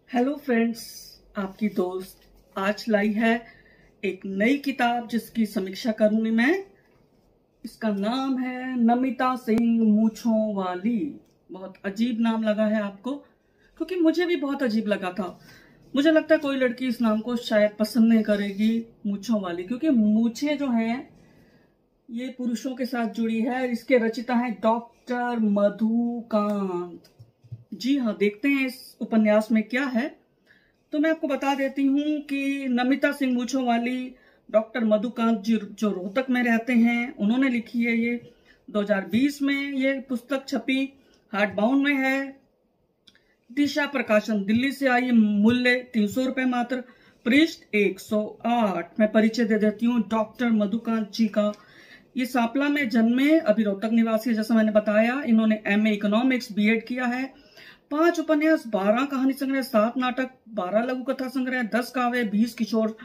Hello friends, आपकी दोस्त आज लाई है एक नई किताब जिसकी समीक्षा करूंगी मैं। इसका नाम है नमिता सिंह मूंछों वाली। बहुत अजीब नाम लगा है आपको, क्योंकि मुझे भी बहुत अजीब लगा था। मुझे लगता है कोई लड़की इस नाम को शायद पसंद नहीं करेगी, मूंछों वाली, क्योंकि मूछे जो हैं ये पुरुषों के साथ जुड़ी है। इसके रचिता हैं डॉक्टर मधुकांत। जी हाँ, देखते हैं इस उपन्यास में क्या है। तो मैं आपको बता देती हूँ कि नमिता सिंह मूंछों वाली डॉक्टर मधुकांत जी जो रोहतक में रहते हैं, उन्होंने लिखी है। ये 2020 में ये पुस्तक छपी, हार्ड बाउंड में है। दिशा प्रकाशन दिल्ली से आई। मूल्य 300 रुपए मात्र, पृष्ठ 108। मैं परिचय दे देती हूँ डॉक्टर मधुकांत जी का। ये सांपला में जन्मे, अभी रोहतक निवासी है जैसा मैंने बताया। इन्होंने MA इकोनॉमिक्स BEd किया है। 5 उपन्यास, 12 कहानी संग्रह, 7 नाटक, 12 लघु कथा संग्रह, 10 काव्य, 20 किशोर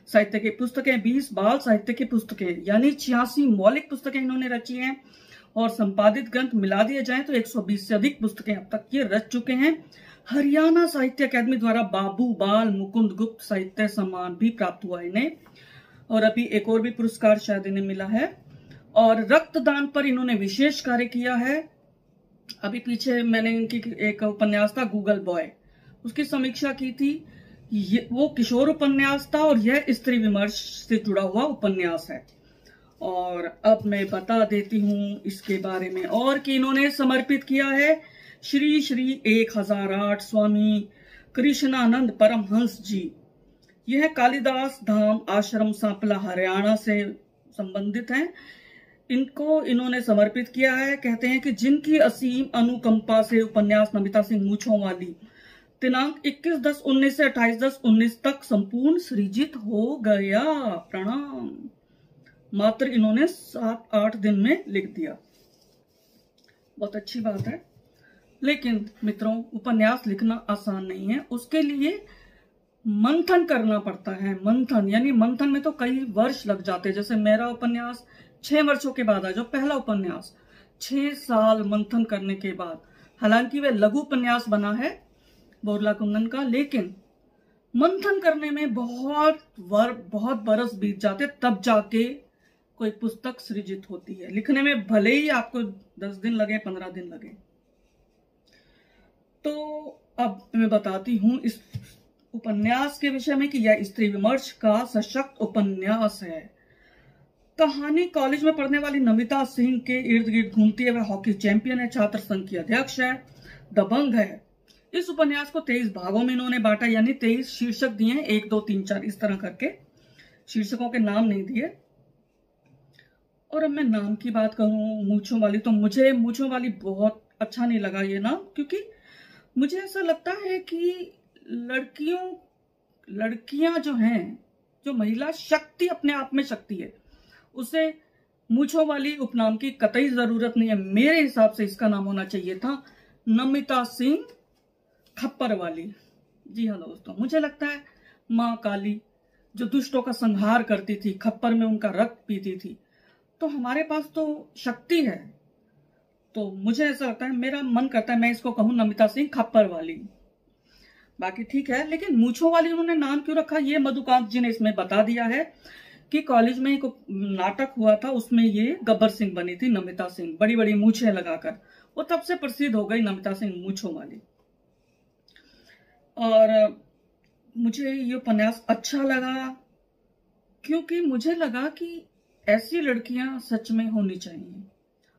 साहित्य की पुस्तकें, 20 बाल साहित्य की पुस्तकें, यानी 86 मौलिक पुस्तकें इन्होंने रची हैं। और संपादित ग्रंथ मिला दिए जाएं तो 120 से अधिक पुस्तकें अब तक ये रच चुके हैं। हरियाणा साहित्य अकादमी द्वारा बाबू बाल मुकुंद गुप्त साहित्य सम्मान भी प्राप्त हुआ इन्हें, और अभी एक और भी पुरस्कार शायद इन्हें मिला है। और रक्तदान पर इन्होंने विशेष कार्य किया है। अभी पीछे मैंने इनकी एक उपन्यास था गूगल बॉय, उसकी समीक्षा की थी। वो किशोर उपन्यास था और यह स्त्री विमर्श से जुड़ा हुआ उपन्यास है। और अब मैं बता देती हूँ इसके बारे में और कि इन्होंने समर्पित किया है श्री श्री 1008 स्वामी कृष्णानंद परमहंस जी। यह कालिदास धाम आश्रम सांपला हरियाणा से संबंधित हैं। इनको इन्होंने समर्पित किया है। कहते हैं कि जिनकी असीम अनुकंपा से उपन्यास नमिता सिंह मूंछों वाली दिनांक 21/10/19 से 28/10/19 तक संपूर्ण सृजित हो गया। प्रणाम। मात्र इन्होंने 7-8 दिन में लिख दिया। बहुत अच्छी बात है। लेकिन मित्रों, उपन्यास लिखना आसान नहीं है। उसके लिए मंथन करना पड़ता है। मंथन यानी मंथन में तो कई वर्ष लग जाते हैं। जैसे मेरा उपन्यास 6 वर्षों के बाद आया, जो पहला उपन्यास 6 साल मंथन करने के बाद। हालांकि वह लघु उपन्यास बना है बोरला कुंदन का, लेकिन मंथन करने में बहुत बरस बीत जाते, तब जाके कोई पुस्तक सृजित होती है। लिखने में भले ही आपको 10 दिन लगे, 15 दिन लगे। तो अब मैं बताती हूं इस उपन्यास के विषय में कि यह स्त्री विमर्श का सशक्त उपन्यास है। कहानी कॉलेज में पढ़ने वाली नमिता सिंह के इर्द गिर्द घूमती है। वह हॉकी चैंपियन है, छात्र संघ की अध्यक्ष है, दबंग है। इस उपन्यास को 23 भागों में इन्होंने बांटा, यानी 23 शीर्षक दिए हैं, 1 2 3 4 इस तरह करके। शीर्षकों के नाम नहीं दिए। और अब मैं नाम की बात करूं, मूंछों वाली, तो मुझे मूंछों वाली बहुत अच्छा नहीं लगा ये नाम, क्योंकि मुझे ऐसा लगता है कि लड़कियां जो हैं, जो महिला शक्ति अपने आप में शक्ति है, उसे मूंछों वाली उपनाम की कतई जरूरत नहीं है। मेरे हिसाब से इसका नाम होना चाहिए था नमिता सिंह खप्पर वाली। जी हाँ दोस्तों, मुझे लगता है माँ काली जो दुष्टों का संहार करती थी, खप्पर में उनका रक्त पीती थी, तो हमारे पास तो शक्ति है। तो मुझे ऐसा लगता है, मेरा मन करता है मैं इसको कहूं नमिता सिंह खप्पर वाली। बाकी ठीक है, लेकिन मूंछों वाली उन्होंने नाम क्यों रखा, ये मधुकांत जी ने इसमें बता दिया है कि कॉलेज में एक नाटक हुआ था, उसमें ये गब्बर सिंह बनी थी नमिता सिंह, बड़ी बड़ी मूछें लगाकर। वो तब से प्रसिद्ध हो गई नमिता सिंह मूंछों वाली। और मुझे ये उपन्यास अच्छा लगा, क्योंकि मुझे लगा कि ऐसी लड़कियां सच में होनी चाहिए।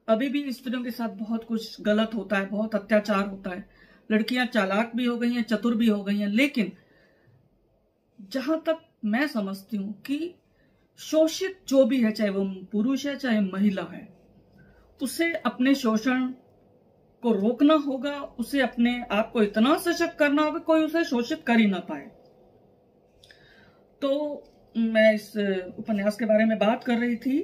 अभी भी स्त्रियों के साथ बहुत कुछ गलत होता है, बहुत अत्याचार होता है। लड़कियां चालाक भी हो गई हैं, चतुर भी हो गई हैं, लेकिन जहां तक मैं समझती हूं कि शोषित जो भी है, चाहे वो पुरुष है चाहे महिला है, उसे अपने शोषण को रोकना होगा। उसे अपने आप को इतना सशक्त करना होगा कोई उसे शोषित कर ही ना पाए। तो मैं इस उपन्यास के बारे में बात कर रही थी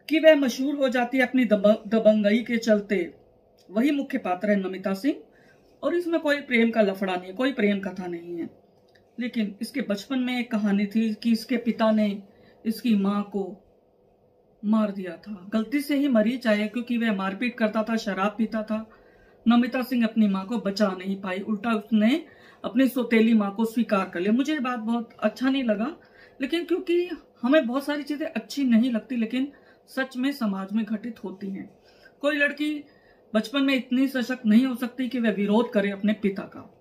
कि वह मशहूर हो जाती है अपनी दबंगई के चलते। वही मुख्य पात्र है नमिता सिंह, और इसमें कोई प्रेम का लफड़ा नहीं है, कोई प्रेम कथा नहीं है। लेकिन इसके बचपन में एक कहानी थी कि इसके पिता ने इसकी मां को मार दिया था। गलती से ही मरी, चाहे क्योंकि वह मारपीट करता था, शराब पीता था, नमिता सिंह अपनी माँ को बचा नहीं पाई, उल्टा उसने अपनी सौतेली माँ को स्वीकार कर लिया। मुझे ये बात बहुत अच्छा नहीं लगा, लेकिन क्योंकि हमें बहुत सारी चीजें अच्छी नहीं लगती, लेकिन सच में समाज में घटित होती हैं। कोई लड़की बचपन में इतनी सशक्त नहीं हो सकती कि वह विरोध करे अपने पिता का।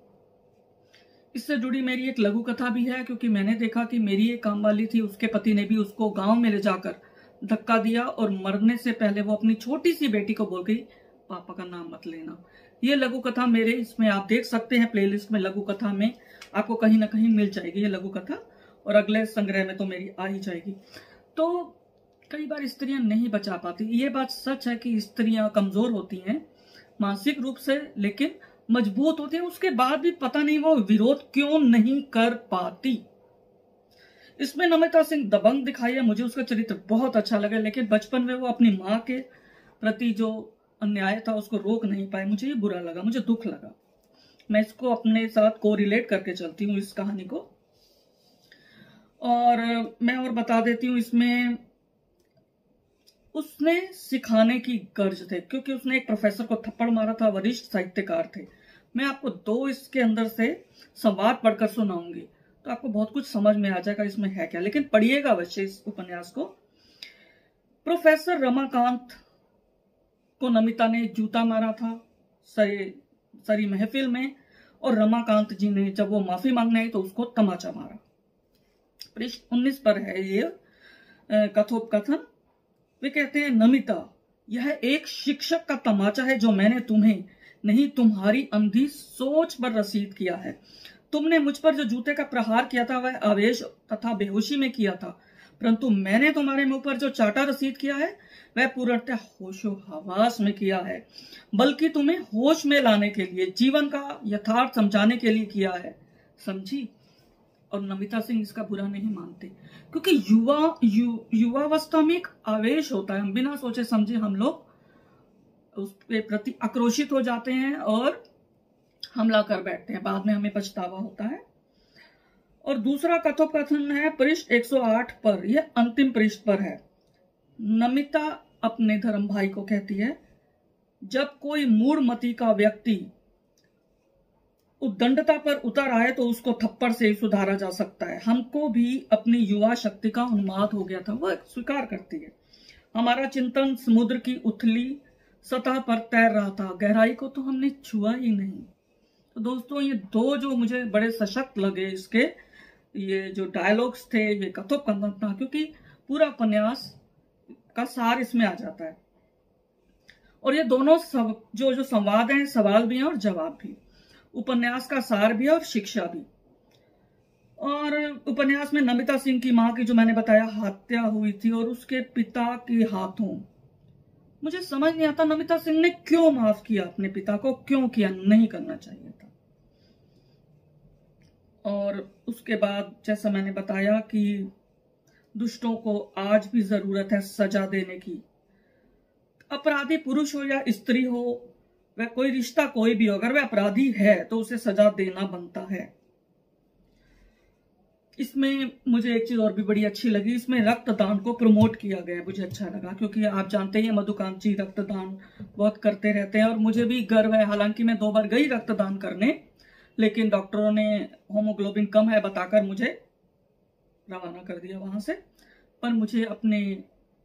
इससे जुड़ी मेरी एक लघु कथा भी है, क्योंकि मैंने देखा कि मेरी एक काम वाली थी, उसके पति ने भी उसको गांव में ले जाकर धक्का दिया और मरने से पहले वो अपनी छोटी सी बेटी को बोल गई, पापा का नाम मत लेना। ये लघु कथा मेरे इसमें आप देख सकते हैं, प्लेलिस्ट में लघु कथा में आपको कहीं ना कहीं मिल जाएगी ये लघु कथा, और अगले संग्रह में तो मेरी आ ही जाएगी। तो कई बार स्त्रियां नहीं बचा पाती। ये बात सच है कि स्त्रियां कमजोर होती हैं मानसिक रूप से, लेकिन मजबूत होती है। उसके बाद भी पता नहीं वो विरोध क्यों नहीं कर पाती। इसमें नमिता सिंह दबंग दिखाई है, मुझे उसका चरित्र बहुत अच्छा लगा, लेकिन बचपन में वो अपनी माँ के प्रति जो अन्याय था उसको रोक नहीं पाए। मुझे ये बुरा लगा, मुझे दुख लगा। मैं इसको अपने साथ को रिलेट करके चलती हूँ इस कहानी को। और मैं और बता देती हूँ, इसमें उसने सिखाने की गर्ज थे, क्योंकि उसने एक प्रोफेसर को थप्पड़ मारा था, वरिष्ठ साहित्यकार थे। मैं आपको 2 इसके अंदर से संवाद पढ़कर सुनाऊंगी, तो आपको बहुत कुछ समझ में आ जाएगा इसमें है क्या, लेकिन पढ़िएगा अवश्य इस उपन्यास को। प्रोफेसर रमाकांत को नमिता ने जूता मारा था सरी महफिल में, और रमाकांत जी ने जब वो माफी मांगने आई तो उसको तमाचा मारा। पृष्ठ 19 पर है ये कथोपकथन। वे कहते हैं, नमिता, यह एक शिक्षक का तमाचा है जो मैंने तुम्हें नहीं, तुम्हारी अंधी सोच पर रसीद किया है। तुमने मुझ पर जो जूते का प्रहार किया था वह आवेश तथा बेहोशी में किया था, परंतु मैंने तुम्हारे मुंह पर जो चाटा रसीद किया है वह पूर्णतः होशो हवास में किया है, बल्कि तुम्हें होश में लाने के लिए, जीवन का यथार्थ समझाने के लिए किया है। समझी? और नमिता सिंह इसका बुरा नहीं मानते, क्योंकि युवावस्था में एक आवेश होता है। हम बिना सोचे समझे हम लोग उसके प्रति आक्रोशित हो जाते हैं और हमला कर बैठते हैं, बाद में हमें पछतावा होता है। और दूसरा कथोपकथन है पृष्ठ 108 पर, यह अंतिम पृष्ठ पर है। नमिता अपने धर्म भाई को कहती है, जब कोई मूढ़मति का व्यक्ति उद्दंडता पर उतर आए तो उसको थप्पड़ से ही सुधारा जा सकता है। हमको भी अपनी युवा शक्ति का उन्माद हो गया था, वह स्वीकार करती है। हमारा चिंतन समुद्र की उथली सतह पर तैर रहा था, गहराई को तो हमने छुआ ही नहीं। तो दोस्तों, ये 2 जो मुझे बड़े सशक्त लगे इसके, ये जो डायलॉग्स थे, ये कथोपकथन था, क्योंकि पूरा उपन्यास का सार इसमें आ जाता है। और ये दोनों जो संवाद हैं, सवाल भी हैं और जवाब भी, उपन्यास का सार भी और शिक्षा भी। और उपन्यास में नमिता सिंह की मां की, जो मैंने बताया, हत्या हुई थी और उसके पिता के हाथों। मुझे समझ नहीं आता नमिता सिंह ने क्यों माफ किया अपने पिता को, क्यों किया, नहीं करना चाहिए था। और उसके बाद जैसा मैंने बताया कि दुष्टों को आज भी जरूरत है सजा देने की। अपराधी पुरुष हो या स्त्री हो, वह कोई रिश्ता कोई भी हो, अगर वह अपराधी है तो उसे सजा देना बनता है। इसमें मुझे एक चीज और भी बड़ी अच्छी लगी, इसमें रक्तदान को प्रमोट किया गया, मुझे अच्छा लगा, क्योंकि आप जानते हैं मधुकांत जी रक्तदान बहुत करते रहते हैं और मुझे भी गर्व है। हालांकि मैं 2 बार गई रक्तदान करने, लेकिन डॉक्टरों ने होमोग्लोबिन कम है बताकर मुझे रवाना कर दिया वहां से। पर मुझे अपने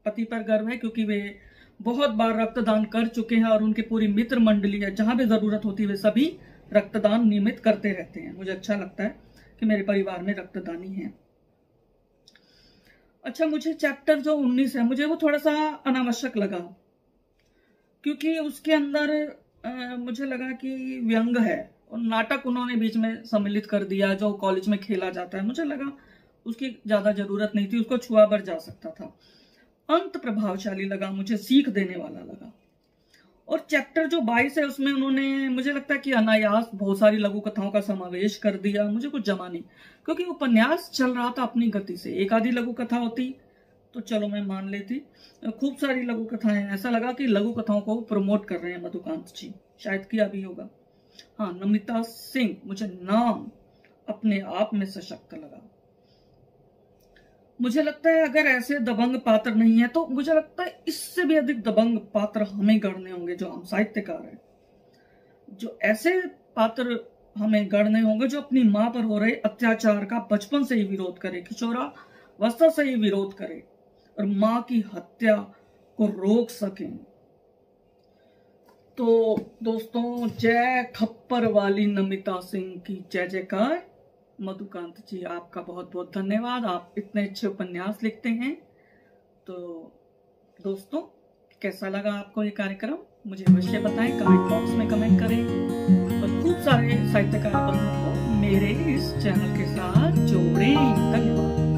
पति पर गर्व है, क्योंकि वे बहुत बार रक्तदान कर चुके हैं और उनकी पूरी मित्र मंडली है, जहां भी जरूरत होती है वे सभी रक्तदान नियमित करते रहते हैं। मुझे अच्छा लगता है कि मेरे परिवार में रक्तदानी है। अच्छा, मुझे चैप्टर जो 19 है, मुझे वो थोड़ा सा अनावश्यक लगा, क्योंकि उसके अंदर मुझे लगा कि व्यंग है और नाटक उन्होंने बीच में सम्मिलित कर दिया जो कॉलेज में खेला जाता है। मुझे लगा उसकी ज्यादा जरूरत नहीं थी, उसको छुआ बर जा सकता था। अंत प्रभावशाली लगा, मुझे सीख देने वाला लगा। और चैप्टर जो 22 है उसमें उन्होंने, मुझे लगता है कि अनायास बहुत सारी लघु कथाओं का समावेश कर दिया। मुझे कुछ जमा नहीं, क्योंकि उपन्यास चल रहा था अपनी गति से। एक आधी लघु कथा होती तो चलो मैं मान लेती, खूब सारी लघु कथाएं, ऐसा लगा कि लघु कथाओं को प्रमोट कर रहे हैं मधुकांत जी, शायद किया भी होगा। हाँ, नमिता सिंह मुझे नाम अपने आप में सशक्त लगा। मुझे लगता है अगर ऐसे दबंग पात्र नहीं है तो मुझे लगता है इससे भी अधिक दबंग पात्र हमें गढ़ने होंगे, जो हम साहित्यकार हैं। जो ऐसे पात्र हमें गढ़ने होंगे जो अपनी मां पर हो रहे अत्याचार का बचपन से ही विरोध करे, किशोरावस्था से ही विरोध करे और मां की हत्या को रोक सकें। तो दोस्तों, जय खप्पर वाली नमिता सिंह की जय जयकार। मधुकांत जी, आपका बहुत बहुत धन्यवाद, आप इतने अच्छे उपन्यास लिखते हैं। तो दोस्तों, कैसा लगा आपको ये कार्यक्रम मुझे अवश्य बताएं, कमेंट बॉक्स में कमेंट करें और खूब सारे साहित्यकार बंधुओं को मेरे इस चैनल के साथ जोड़ें। धन्यवाद।